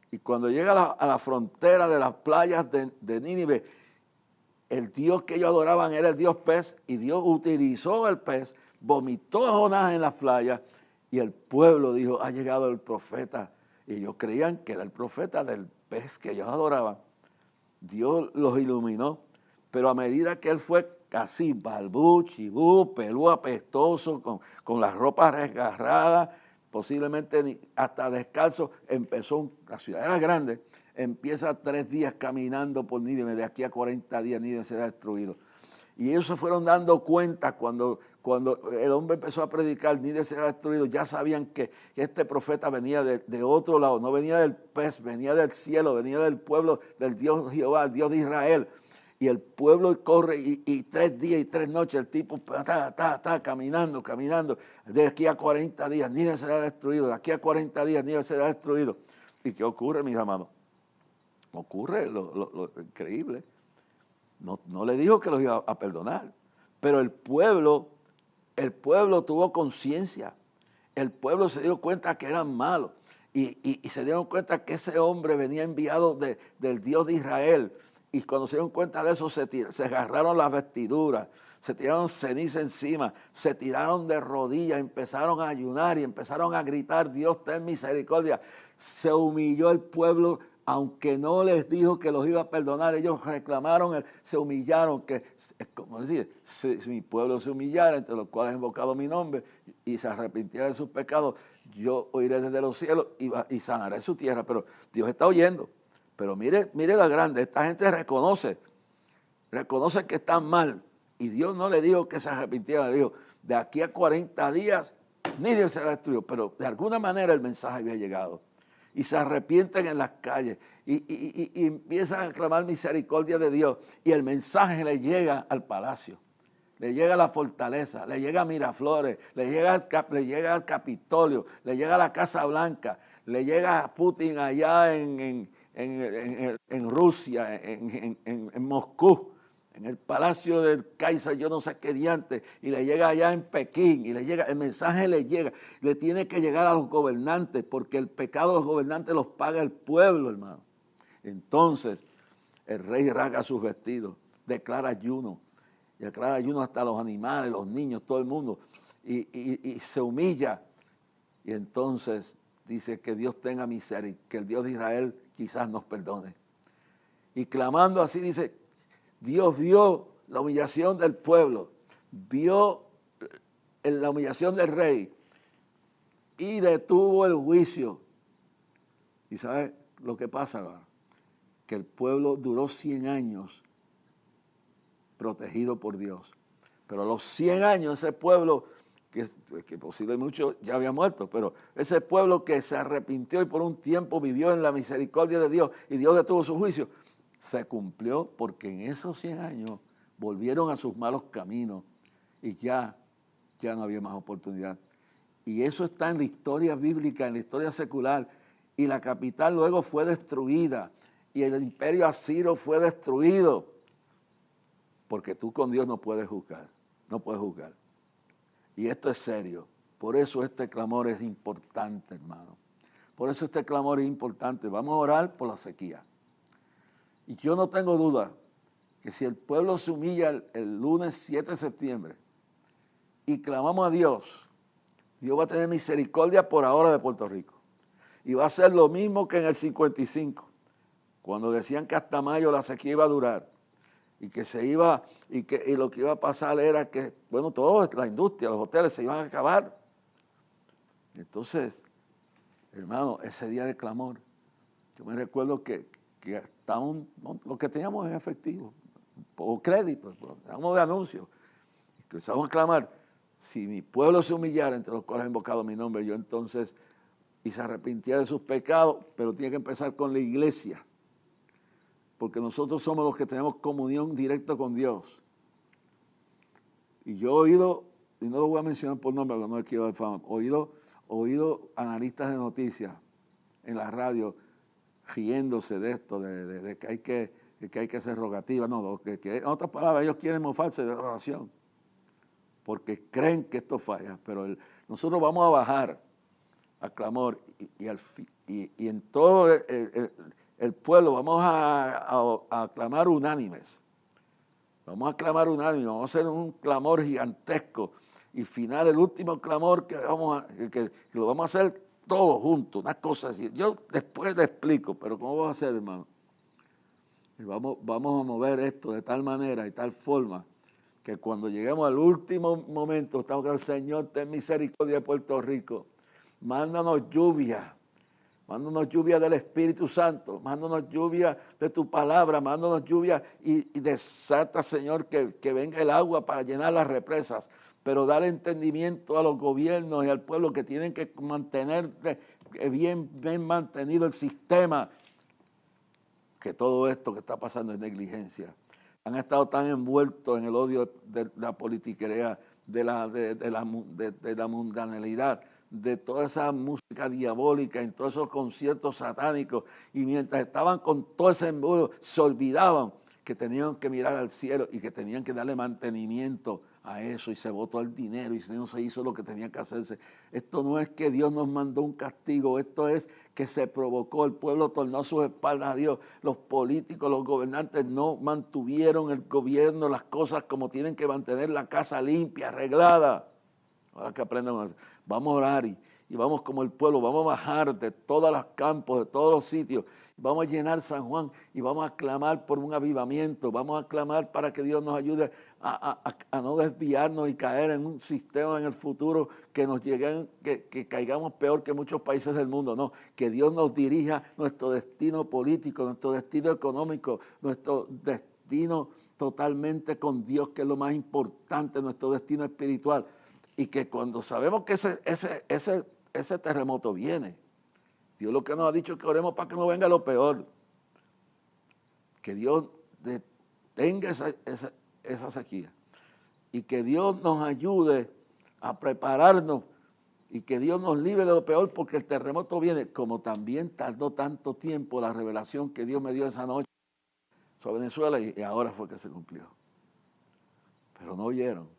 Y cuando llega a la frontera de las playas de Nínive, el Dios que ellos adoraban era el Dios pez, y Dios utilizó el pez, vomitó a Jonás en las playas, y el pueblo dijo, ha llegado el profeta. Y ellos creían que era el profeta del pez que ellos adoraban. Dios los iluminó, pero a medida que él fue así, balbú, chibú, pelú, apestoso, con las ropas desgarradas, posiblemente hasta descalzo, la ciudad era grande, empieza 3 días caminando por Nínive, de aquí a 40 días Nínive será destruido. Y ellos se fueron dando cuenta cuando el hombre empezó a predicar, Nínive será destruido, ya sabían que este profeta venía de otro lado, no venía del pez, venía del cielo, venía del pueblo del Dios Jehová, el Dios de Israel. Y el pueblo corre y 3 días y 3 noches el tipo está caminando, de aquí a 40 días Nínive será destruido, de aquí a 40 días Nínive será destruido. ¿Y qué ocurre, mis amados? Ocurre lo increíble. No le dijo que los iba a perdonar, pero el pueblo tuvo conciencia. El pueblo se dio cuenta que eran malos y se dieron cuenta que ese hombre venía enviado del Dios de Israel. Y cuando se dieron cuenta de eso, se agarraron las vestiduras, se tiraron ceniza encima, se tiraron de rodillas, empezaron a ayunar y empezaron a gritar, Dios ten misericordia. Se humilló el pueblo, aunque no les dijo que los iba a perdonar, ellos reclamaron, se humillaron, que, como decir, si mi pueblo se humillara, entre los cuales he invocado mi nombre, y se arrepintiera de sus pecados, yo oiré desde los cielos y sanaré su tierra. Pero Dios está oyendo. Pero mire la grande, esta gente reconoce que están mal. Y Dios no le dijo que se arrepintiera, le dijo, de aquí a 40 días, Nínive será destruido. Pero de alguna manera el mensaje había llegado. Y se arrepienten en las calles y empiezan a clamar misericordia de Dios. Y el mensaje le llega al palacio, le llega a la fortaleza, le llega a Miraflores, le llega al Capitolio, le llega a la Casa Blanca, le llega a Putin allá en Rusia, en Moscú, en el palacio del Kaiser, yo no sé qué diante, y le llega allá en Pekín, y el mensaje le llega, le tiene que llegar a los gobernantes, porque el pecado de los gobernantes los paga el pueblo, hermano. Entonces, el rey rasga sus vestidos, declara ayuno hasta los animales, los niños, todo el mundo, y se humilla, y entonces dice que Dios tenga misericordia, que el Dios de Israel quizás nos perdone. Y clamando así dice, Dios vio la humillación del pueblo, vio la humillación del rey y detuvo el juicio. ¿Y sabe lo que pasa, hermano? Que el pueblo duró 100 años protegido por Dios. Pero a los 100 años ese pueblo, que posiblemente mucho ya había muerto, pero ese pueblo que se arrepintió y por un tiempo vivió en la misericordia de Dios y Dios detuvo su juicio, se cumplió porque en esos 100 años volvieron a sus malos caminos y ya no había más oportunidad. Y eso está en la historia bíblica, en la historia secular, y la capital luego fue destruida y el imperio asirio fue destruido, porque tú con Dios no puedes juzgar. Y esto es serio. Por eso este clamor es importante, hermano. Por eso este clamor es importante. Vamos a orar por la sequía. Y yo no tengo duda que si el pueblo se humilla el lunes 7 de septiembre y clamamos a Dios, Dios va a tener misericordia por ahora de Puerto Rico. Y va a ser lo mismo que en el 55, cuando decían que hasta mayo la sequía iba a durar. Y que y lo que iba a pasar era que, bueno, toda la industria, los hoteles se iban a acabar. Entonces, hermano, ese día de clamor, yo me recuerdo que hasta lo que teníamos en efectivo, o crédito, teníamos de anuncios, y empezamos a clamar, si mi pueblo se humillara, entre los cuales ha invocado mi nombre, yo entonces, y se arrepintiera de sus pecados, pero tiene que empezar con la iglesia. Porque nosotros somos los que tenemos comunión directa con Dios. Y yo he oído, y no lo voy a mencionar por nombre, porque no le quiero dar fama, oído analistas de noticias en la radio riéndose de esto, de que hay que hacer rogativa. No, que en otras palabras, ellos quieren mofarse de la oración, porque creen que esto falla. Pero nosotros vamos a bajar a clamor y en todo el pueblo vamos a clamar unánimes. Vamos a clamar unánimes, vamos a hacer un clamor gigantesco. Y final, el último clamor que lo vamos a hacer todos juntos, una cosa así. Yo después le explico, pero ¿cómo vamos a hacer, hermano? Y vamos a mover esto de tal manera y tal forma que cuando lleguemos al último momento, estamos con el Señor, ten misericordia de Puerto Rico. Mándanos lluvia. Mándanos lluvia del Espíritu Santo, mándanos lluvia de tu palabra, mándanos lluvia y desata, Señor, que venga el agua para llenar las represas, pero dale entendimiento a los gobiernos y al pueblo que tienen que mantener bien mantenido el sistema, que todo esto que está pasando es negligencia. Han estado tan envueltos en el odio de la politiquería, de la mundanalidad, de toda esa música diabólica, en todos esos conciertos satánicos, y mientras estaban con todo ese embudo, se olvidaban que tenían que mirar al cielo y que tenían que darle mantenimiento a eso, y se botó el dinero y no se hizo lo que tenía que hacerse. Esto no es que Dios nos mandó un castigo, esto es que se provocó, el pueblo tornó sus espaldas a Dios, los políticos, los gobernantes no mantuvieron el gobierno, las cosas como tienen que mantener la casa limpia, arreglada. Ahora que aprendan, vamos a orar y vamos como el pueblo, vamos a bajar de todos los campos, de todos los sitios, vamos a llenar San Juan y vamos a clamar por un avivamiento, vamos a clamar para que Dios nos ayude a no desviarnos y caer en un sistema en el futuro que nos lleguen, que caigamos peor que muchos países del mundo. No, que Dios nos dirija nuestro destino político, nuestro destino económico, nuestro destino totalmente con Dios, que es lo más importante, nuestro destino espiritual. Y que cuando sabemos que ese terremoto viene, Dios lo que nos ha dicho es que oremos para que no venga lo peor. Que Dios detenga esa sequía. Y que Dios nos ayude a prepararnos y que Dios nos libre de lo peor, porque el terremoto viene, como también tardó tanto tiempo la revelación que Dios me dio esa noche sobre Venezuela, y ahora fue que se cumplió. Pero no oyeron,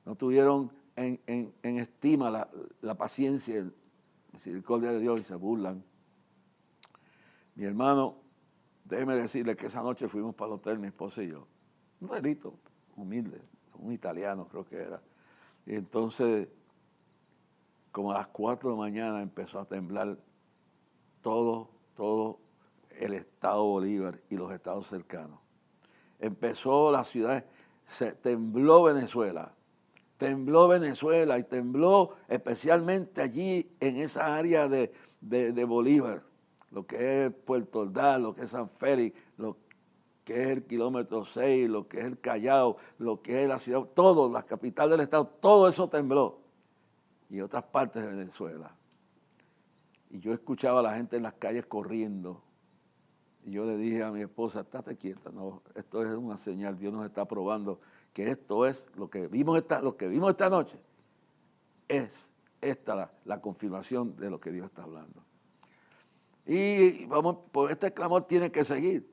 no tuvieron en estima la paciencia y la misericordia de Dios y se burlan. Mi hermano, déjeme decirle que esa noche fuimos para el hotel, mi esposa y yo. Un hotelito humilde, un italiano creo que era. Y entonces, como a las 4 de la mañana empezó a temblar todo el estado Bolívar y los estados cercanos. Empezó la ciudad, tembló Venezuela y tembló especialmente allí en esa área de Bolívar, lo que es Puerto Ordaz, lo que es San Félix, lo que es el kilómetro 6, lo que es el Callao, lo que es la ciudad, todo, la capital del estado, todo eso tembló. Y otras partes de Venezuela. Y yo escuchaba a la gente en las calles corriendo. Y yo le dije a mi esposa, estate quieta, no, esto es una señal, Dios nos está probando que esto es lo que vimos esta noche, es esta la confirmación de lo que Dios está hablando. Y vamos, pues este clamor tiene que seguir,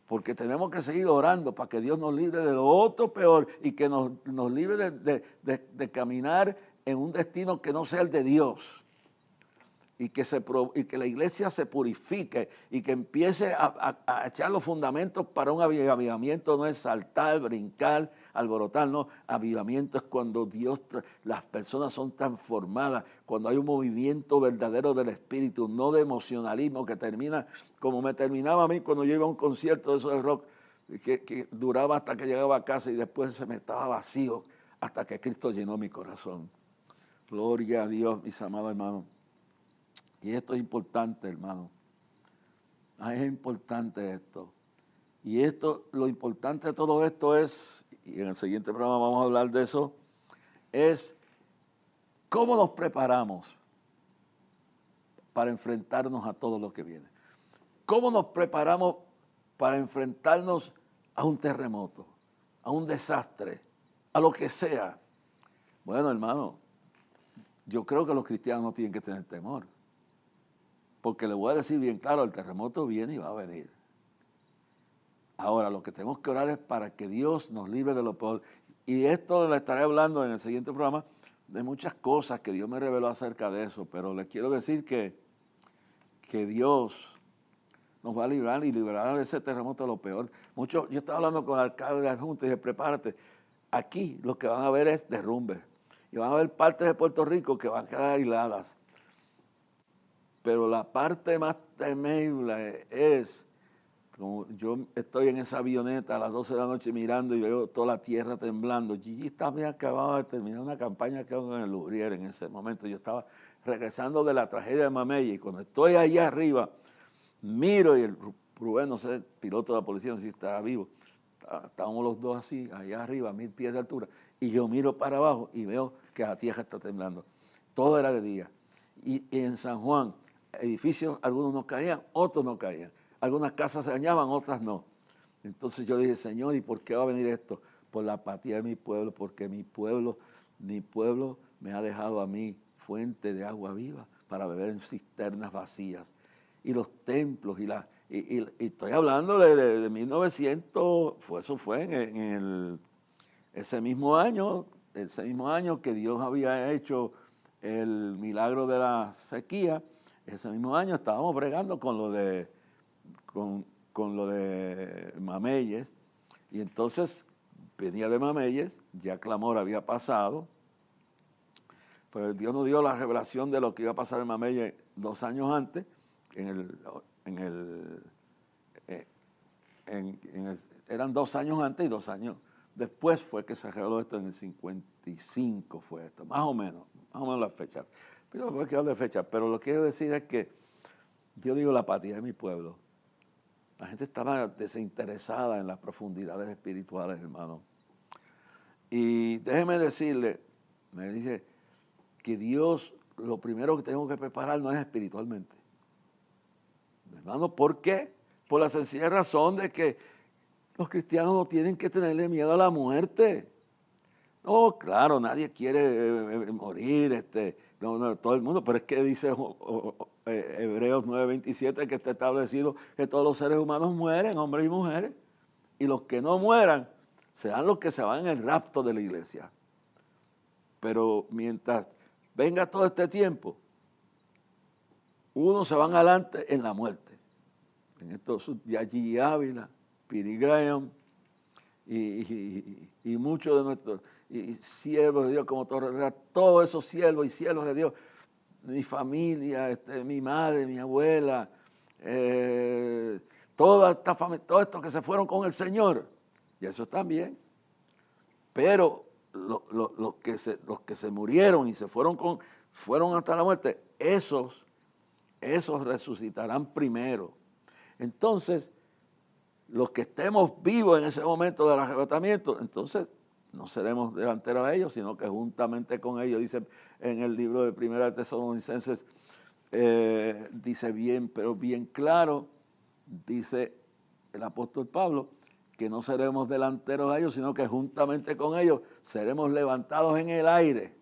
porque tenemos que seguir orando para que Dios nos libre de lo otro peor y que nos libre de caminar en un destino que no sea el de Dios. Y que la iglesia se purifique y que empiece a echar los fundamentos para un avivamiento. No es saltar, brincar, alborotar, no. Avivamiento es cuando las personas son transformadas, cuando hay un movimiento verdadero del espíritu, no de emocionalismo que termina como me terminaba a mí cuando yo iba a un concierto de esos de rock, que duraba hasta que llegaba a casa y después se me estaba vacío hasta que Cristo llenó mi corazón. Gloria a Dios, mis amados hermanos. Y esto es importante, hermano. Es importante esto. Y lo importante de todo esto es, y en el siguiente programa vamos a hablar de eso, es cómo nos preparamos para enfrentarnos a todo lo que viene. ¿Cómo nos preparamos para enfrentarnos a un terremoto, a un desastre, a lo que sea? Bueno, hermano, yo creo que los cristianos no tienen que tener temor. Porque le voy a decir bien claro, el terremoto viene y va a venir. Ahora, lo que tenemos que orar es para que Dios nos libre de lo peor. Y esto le estaré hablando en el siguiente programa de muchas cosas que Dios me reveló acerca de eso. Pero les quiero decir que Dios nos va a librar y liberará de ese terremoto de lo peor. Yo estaba hablando con el alcalde de la Junta y dije, prepárate. Aquí lo que van a ver es derrumbe. Y van a haber partes de Puerto Rico que van a quedar aisladas. Pero la parte más temible es como yo estoy en esa avioneta a las 12 de la noche mirando y veo toda la tierra temblando. Gigi estaba bien acabado de terminar una campaña que hago en el Lubrier en ese momento. Yo estaba regresando de la tragedia de Mamey y cuando estoy allá arriba, miro y el Rubén, no sé, el piloto de la policía, no sé si estaba vivo, estábamos los dos así, allá arriba, a 1000 pies de altura, y yo miro para abajo y veo que la tierra está temblando. Todo era de día. Y en San Juan, edificios, algunos no caían, otros no caían. Algunas casas se dañaban, otras no. Entonces yo dije, Señor, ¿y por qué va a venir esto? Por la apatía de mi pueblo, porque mi pueblo me ha dejado a mí fuente de agua viva para beber en cisternas vacías. Y los templos, y estoy hablando de 1900, eso fue ese mismo año que Dios había hecho el milagro de la sequía. Ese mismo año estábamos bregando con lo de Mameyes, y entonces venía de Mameyes, ya clamor había pasado, pero Dios nos dio la revelación de lo que iba a pasar en Mameyes 2 años antes, eran 2 años antes y 2 años después fue que se reveló esto en el 55 fue esto, más o menos la fecha. Pero no voy a quedar de fecha, pero lo que quiero decir es que Dios dijo la apatía de mi pueblo. La gente estaba desinteresada en las profundidades espirituales, hermano. Y déjeme decirle, me dice que Dios, lo primero que tenemos que preparar no es espiritualmente. Hermano, ¿por qué? Por la sencilla razón de que los cristianos no tienen que tenerle miedo a la muerte. No, claro, nadie quiere morir, no, todo el mundo, pero es que dice Hebreos 9:27 que está establecido que todos los seres humanos mueren, hombres y mujeres, y los que no mueran serán los que se van en el rapto de la iglesia. Pero mientras venga todo este tiempo, unos se van adelante en la muerte. En estos Gigi Ávila, Piri Graham y muchos de nuestros y siervos de Dios como todos esos siervos y siervos de Dios, mi familia, mi madre, mi abuela, toda esta familia, todos estos que se fueron con el Señor, y eso están bien. Pero los que se murieron y fueron hasta la muerte, esos resucitarán primero. Entonces, los que estemos vivos en ese momento del arrebatamiento, entonces no seremos delanteros a ellos, sino que juntamente con ellos, dice en el libro de Primera de Tesalonicenses, dice bien, pero bien claro, dice el apóstol Pablo, que no seremos delanteros a ellos, sino que juntamente con ellos seremos levantados en el aire.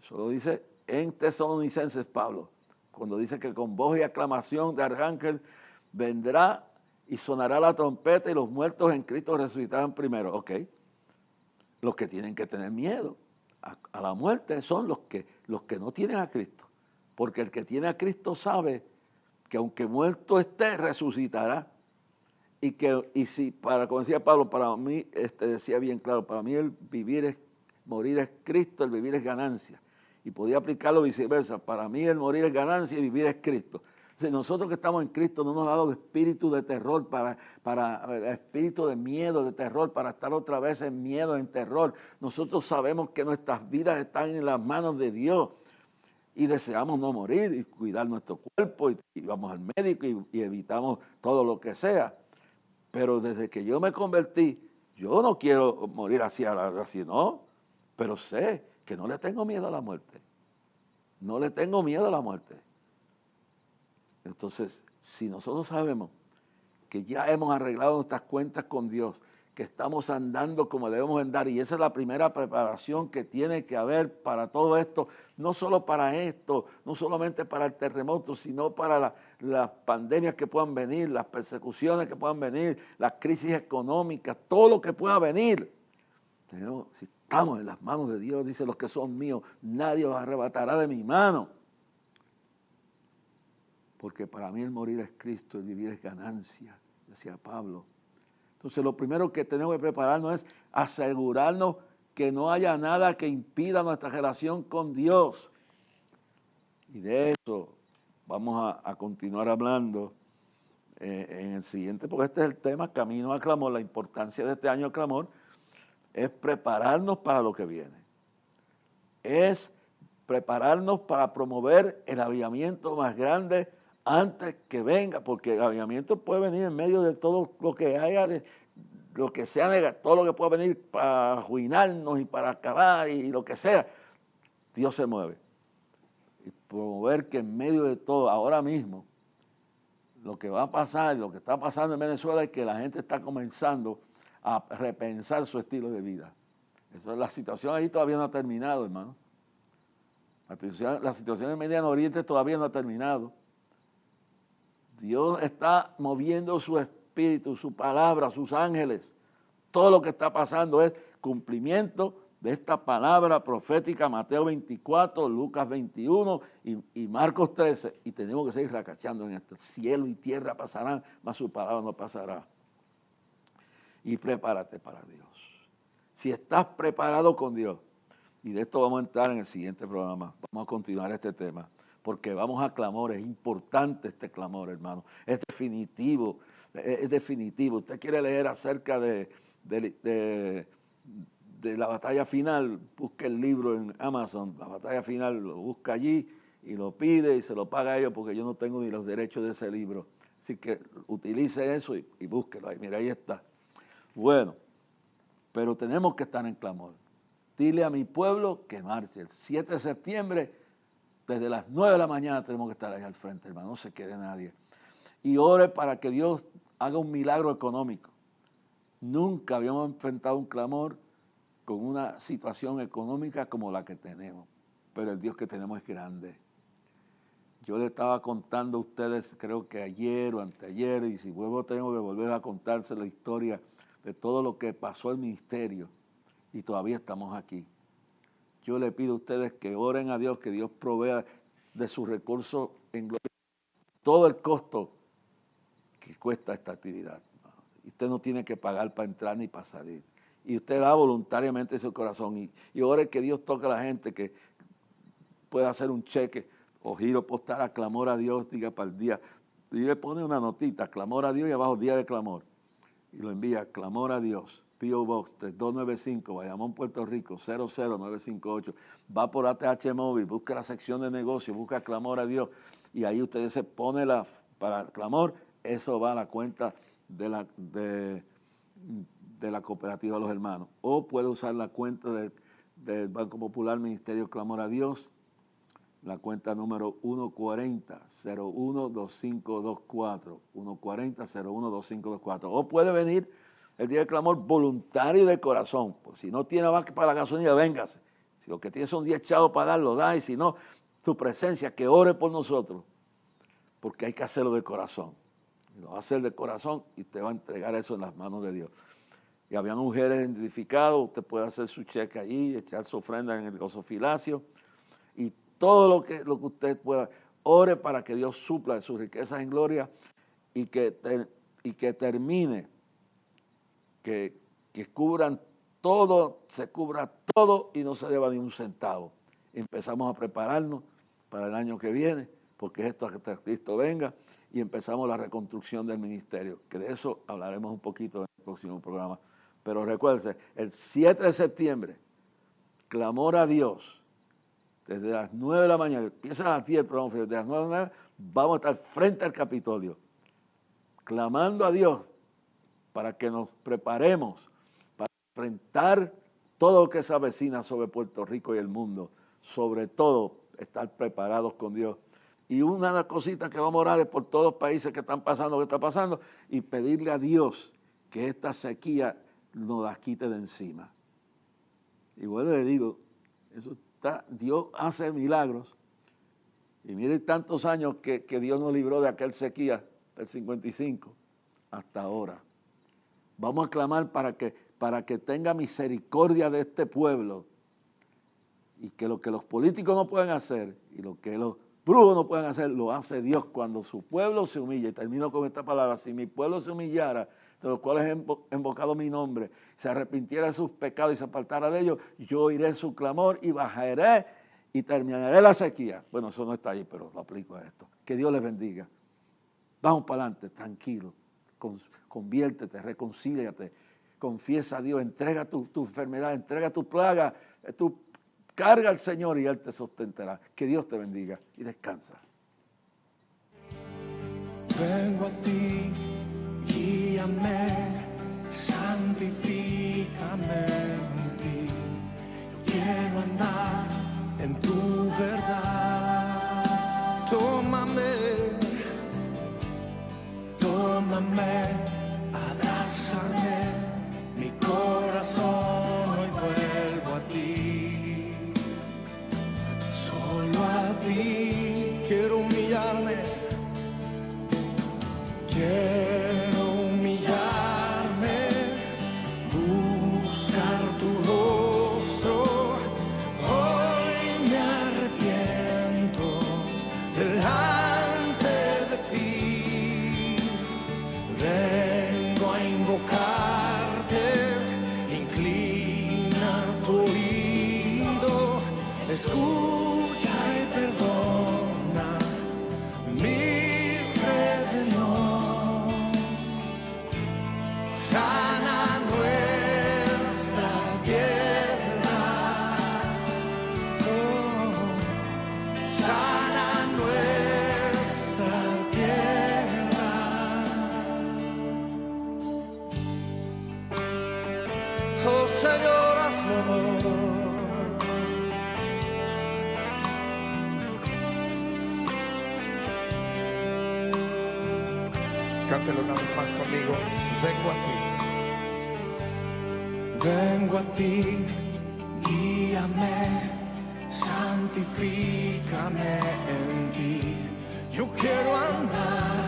Eso lo dice en Tesalonicenses Pablo, cuando dice que con voz y aclamación de arcángel vendrá y sonará la trompeta y los muertos en Cristo resucitarán primero. Ok, los que tienen que tener miedo a la muerte son los que no tienen a Cristo, porque el que tiene a Cristo sabe que aunque muerto esté, resucitará. Como decía Pablo, para mí, decía bien claro, para mí morir es Cristo, el vivir es ganancia. Y podía aplicarlo viceversa, para mí el morir es ganancia y vivir es Cristo. Si nosotros que estamos en Cristo no nos ha dado espíritu de terror, espíritu de miedo, de terror, para estar otra vez en miedo, en terror. Nosotros sabemos que nuestras vidas están en las manos de Dios y deseamos no morir y cuidar nuestro cuerpo y vamos al médico y evitamos todo lo que sea. Pero desde que yo me convertí, yo no quiero morir así, no, pero sé que no le tengo miedo a la muerte. No le tengo miedo a la muerte. Entonces, si nosotros sabemos que ya hemos arreglado nuestras cuentas con Dios, que estamos andando como debemos andar, y esa es la primera preparación que tiene que haber para todo esto, no solo para esto, no solamente para el terremoto, sino para las pandemias que puedan venir, las persecuciones que puedan venir, las crisis económicas, todo lo que pueda venir. Si estamos en las manos de Dios, dice, los que son míos, nadie los arrebatará de mi mano. Porque para mí el morir es Cristo, el vivir es ganancia, decía Pablo. Entonces lo primero que tenemos que prepararnos es asegurarnos que no haya nada que impida nuestra relación con Dios. Y de eso vamos a continuar hablando en el siguiente, porque este es el tema, Camino al Clamor. La importancia de este año al clamor es prepararnos para lo que viene. Es prepararnos para promover el avivamiento más grande antes que venga, porque el avivamiento puede venir en medio de todo lo que haya, lo que sea, todo lo que pueda venir para arruinarnos y para acabar y lo que sea. Dios se mueve. Y promover que en medio de todo, ahora mismo, lo que va a pasar, lo que está pasando en Venezuela es que la gente está comenzando a repensar su estilo de vida. La situación ahí todavía no ha terminado, hermano. La situación en Medio Oriente todavía no ha terminado. Dios está moviendo su espíritu, su palabra, sus ángeles. Todo lo que está pasando es cumplimiento de esta palabra profética, Mateo 24, Lucas 21 y Marcos 13. Y tenemos que seguir racachando en esto. Cielo y tierra pasarán, mas su palabra no pasará. Y prepárate para Dios. Si estás preparado con Dios, y de esto vamos a entrar en el siguiente programa, vamos a continuar este tema, porque vamos a clamor, es importante este clamor, hermano, es definitivo, es definitivo. Usted quiere leer acerca de la batalla final, busque el libro en Amazon, la batalla final, lo busca allí y lo pide y se lo paga a ellos, porque yo no tengo ni los derechos de ese libro. Así que utilice eso y búsquelo ahí, mira, ahí está. Bueno, pero tenemos que estar en clamor. Dile a mi pueblo que marche. El 7 de septiembre, desde las 9 de la mañana tenemos que estar ahí al frente, hermano, no se quede nadie. Y ore para que Dios haga un milagro económico. Nunca habíamos enfrentado un clamor con una situación económica como la que tenemos, pero el Dios que tenemos es grande. Yo le estaba contando a ustedes, creo que ayer o anteayer, y si vuelvo tengo que volver a contarse la historia de todo lo que pasó el ministerio, y todavía estamos aquí. Yo le pido a ustedes que oren a Dios, que Dios provea de sus recursos en gloria todo el costo que cuesta esta actividad. Usted no tiene que pagar para entrar ni para salir. Y usted da voluntariamente su corazón. Y ore que Dios toque a la gente, que pueda hacer un cheque o giro postal a clamor a Dios, diga para el día. Y le pone una notita, clamor a Dios, y abajo día de clamor. Y lo envía, clamor a Dios. P.O. Box 3295, Bayamón, Puerto Rico, 00958. Va por ATH Móvil, busca la sección de negocios, busca clamor a Dios. Y ahí usted se pone para clamor, eso va a la cuenta de la cooperativa de los hermanos. O puede usar la cuenta del Banco Popular Ministerio Clamor a Dios, la cuenta número 140-012524, 140-012524. O puede venir el día del clamor voluntario de corazón. Pues si no tiene más que para la gasolina, véngase. Si lo que tiene son 10 chavos para dar, lo da. Y si no, tu presencia, que ore por nosotros. Porque hay que hacerlo de corazón. Y lo va a hacer de corazón y usted va a entregar eso en las manos de Dios. Y habían mujeres identificadas, usted puede hacer su cheque allí, echar su ofrenda en el gozofilacio. Y todo lo que usted pueda, ore para que Dios supla de sus riquezas en gloria y que termine. Que cubran todo, se cubra todo y no se deba ni un centavo. Empezamos a prepararnos para el año que viene, porque esto hasta Cristo venga, y empezamos la reconstrucción del ministerio, que de eso hablaremos un poquito en el próximo programa. Pero recuérdense, el 7 de septiembre, clamor a Dios, desde las 9 de la mañana, empieza a las 10 el programa, desde las 9 de la mañana, vamos a estar frente al Capitolio, clamando a Dios, para que nos preparemos para enfrentar todo lo que se avecina sobre Puerto Rico y el mundo. Sobre todo, estar preparados con Dios. Y una de las cositas que vamos a orar es por todos los países que están pasando, lo que está pasando, y pedirle a Dios que esta sequía nos la quite de encima. Y bueno, le digo, Dios hace milagros. Y miren tantos años que Dios nos libró de aquel sequía del 55 hasta ahora. Vamos a clamar para que tenga misericordia de este pueblo y que lo que los políticos no pueden hacer y lo que los brujos no pueden hacer, lo hace Dios cuando su pueblo se humilla. Y termino con esta palabra: si mi pueblo se humillara, de los cuales he invocado mi nombre, se arrepintiera de sus pecados y se apartara de ellos, yo oiré su clamor y bajaré y terminaré la sequía. Bueno, eso no está ahí, pero lo aplico a esto. Que Dios les bendiga. Vamos para adelante, tranquilo. Conviértete, reconcíliate, confiesa a Dios, entrega tu enfermedad, entrega tu plaga, tu carga al Señor y Él te sustentará. Que Dios te bendiga y descansa. Vengo a ti, guíame, santifícame en ti. Yo quiero andar en tu verdad. Tómame, abrázame, mi corazón hoy vuelvo a ti. Solo a ti quiero humillarme. Quiero humillarme, buscar tu rostro. Hoy me arrepiento delante de ti. Vengo a invocarte, inclina tu oído, escucha y perdona mi rebelión. Sana nuestra tierra, sana nuestra tierra. Oh Señor, hazlo. Cántelo una vez más conmigo. Vengo a ti. Vengo a ti, guíame, santifícame en ti. Yo quiero andar